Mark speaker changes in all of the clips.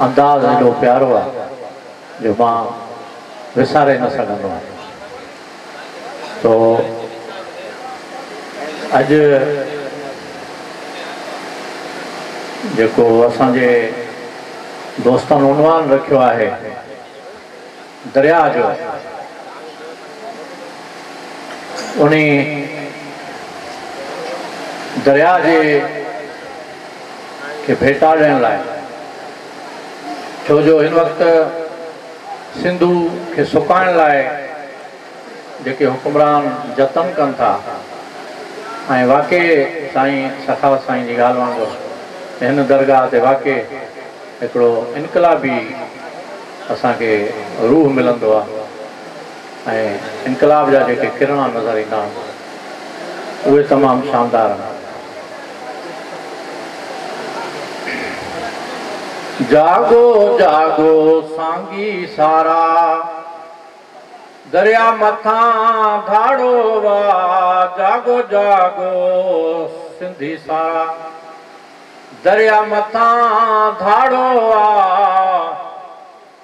Speaker 1: अंदाज़ एॾो प्यारो आहे जो मां विसारे न सघंदो आहियां। तो अॼु जेको असांजे दोस्तनि उनवान रखियो आहे दरिया जो, उन दरिया के भेटाड़ण लाइ, छो जो इन वक़्तु सिंधु के सुकाइण लाइ जेके हुकुमरान जतन कनि था, ऐं वाक़ई साईं सखावत साईं जी ॻाल्हि वांगुरु हिन दरगाह ते वाक़ई हिकिड़ो इनकलाबी असांखे रूह मिलंदो आहे, ऐं इनकलाब जा जेके किरणा नज़र ईंदा आहिनि उहे तमामु शानदार आहिनि। जागो जागो सांगी सारा, दरिया मथां धाड़ो वा, जागो जागो सिंधी सारा, दरिया मथां धाड़ो वा,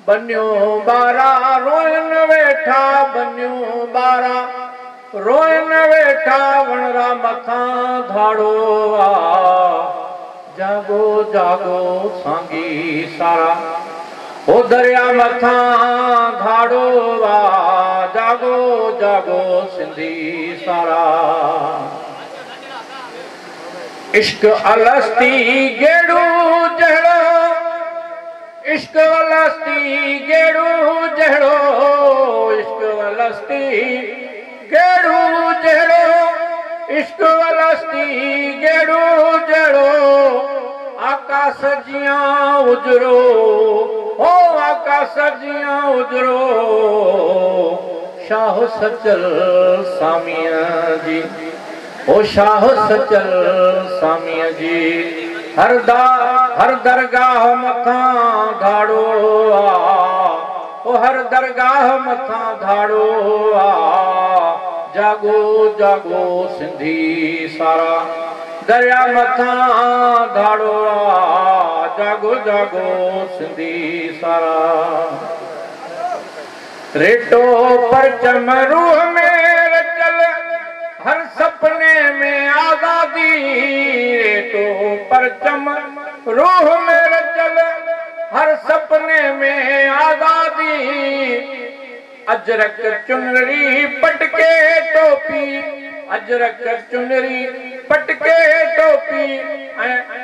Speaker 1: बनियो बारा रोयन वेठा, बनियो बारा रोयन वेठा, वणरा मथां धाड़ो वा, जागो जागो सांगी सारा, ओ दरिया मथां धाड़ो वा, जागो जागो सिंधी सारा। इश्क अलस्ती गेड़ू जहड़ो, इश्क अलस्ती गेड़ू जहड़ो, इश्क अलस्ती गेड़ू जहड़ो, इश्क अलस्ती गेड़ू जहड़ो, आकाश जियां उजरो, ओ आकाश जियां उजरो, शाह सचल सामीअ जी, ओ शाह सचल सामीअ जी, हर दरगाह मथां धाड़ो आ, ओ हर दरगाह मथां धाड़ो आ, जागो जागो सिंधी सारा, दरिया मथां धाड़ो आ, जागो जागो सिंधी सारा। रेटो परचम रूह में रचल, हर सपने में आजादी, रेटो परचम रूह में रचल, हर सपने में आजादी, अजरक चुनरी पटके टोपी, अजरक चुनरी पटके टोपी,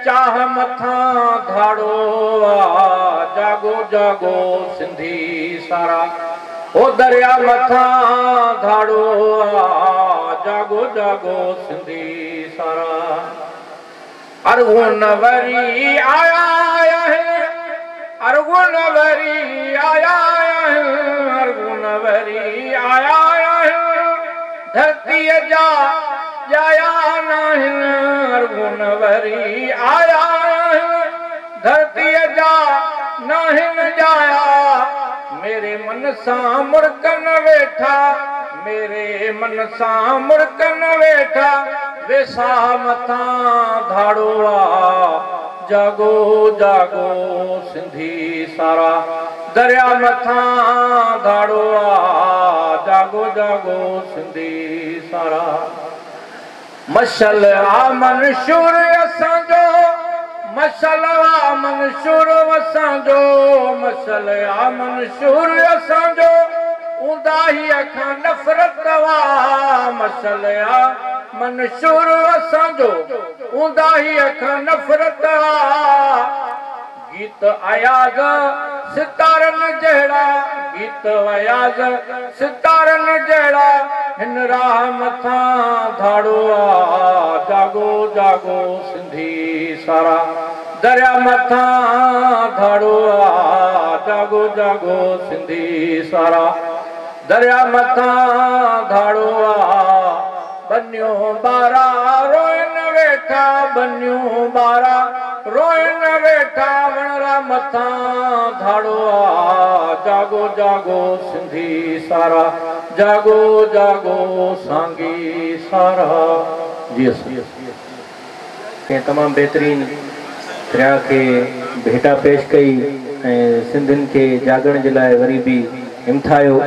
Speaker 1: चाह मथां धाड़ो आ, जागो जागो सिंधी सारा, ओ दरिया मथां धाड़ो आ, जागो जागो सिंधी सारा। अरगुन वरी आया है, अरगुन वरी आया है, अरगुन वरी आया है, धरती जा जाया नाहिन, अरगुन वरी आया है, धरती जा नाहिन जाया, मेरे मन सां मुर्कन वेठा, मेरे मन सां मुर्कन वेठा, वेसा मथां धाड़ो आ, जागो जागो सिंधी सारा, दरिया मथां धाड़ो आ, जागो जागो सिंधी सारा। मशल आ मंशूर असांजो, मशल आ मंशूर असांजो, मशल आ मंशूर असांजो, उदाहीअ खां नफ़रत वा, मशल आ मंशूर असांजो, उदाहीअ खां नफ़रत वा, गीत अयाज़ सितारनि जहिड़ा, गीत अयाज़ सितारनि जहिड़ा, हिन राह मथां धाड़ो आ, जागो जागो सिंधी सारा, दरिया मथां धाड़ो आ, जागो जागो सिंधी सारा, दरिया मथां धाड़ो आ, बनियो बारा रोयन वेठा, बनियो बारा रोयन वेठा, वणरा मथां धाड़ो आ, जागो जागो सिंधी सारा, जागो जागो सांगी सारा। जी के तमाम बेहतरीन दरिया के
Speaker 2: भेटा पेश कई ऐं सिंधियुनि खे जागण जे लाइ वरी बि हिमथायो।